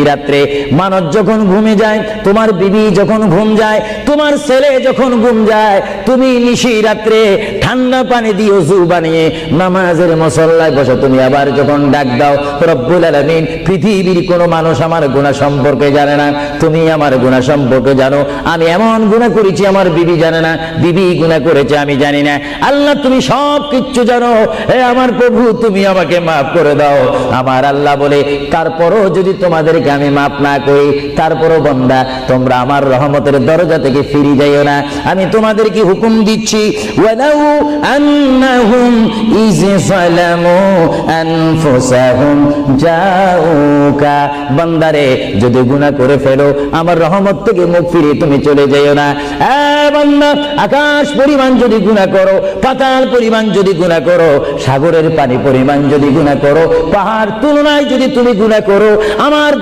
রাত্রে মানুষ যখন ঘুমে যায়, তোমার বিবি যখন ঘুম যায়, তোমার ছেলে যখন ঘুম যায়, তুমি নিশি রাত্রে ঠান্ডা পানি দিয়ে ওযু বানিয়ে নামাজের মুসল্লায় বসো। তুমি আবার যখন ডাক দাও, রব্বুল আলামিন, পৃথিবীর কোনো মানুষ আমার গুনাহ সম্পর্কে জানে না, তুমি আমার গুনাহ সম্পর্কে জানো। আমি এমন গুনাহ করেছি আমার বিবি জানে না, বিবি গুনাহ করেছে আমি জানি না। আল্লাহ তুমি সব কিচ্ছু জানো, হে আমার প্রভু তুমি আমাকে মাফ করে দাও। আমার আল্লাহ বলে, তারপরও যদি তোমাদের আমি মাফ না করি, তারপরও বান্দা তোমরা আমার রহমতের দরজা থেকে ফিরে যাইও না। আমি তোমাদেরকে হুকুম দিচ্ছি, ওয়ালাউ আন্নাহুম ইয যালামু আনফুসাহুম জাউকা, বান্দারে যদি গুনাহ করে ফেলো আমার রহমত থেকে মুখ ফিরিয়ে তুমি চলে যাইও না। বান্দা, আকাশ পরিমাণ যদি গুনাহ করো, পাতাল পরিমাণ যদি গুনাহ করো, সাগরের পানি পরিমাণ যদি গুনাহ করো, পাহাড় তুলনায় যদি তুমি গুনাহ করো, আমার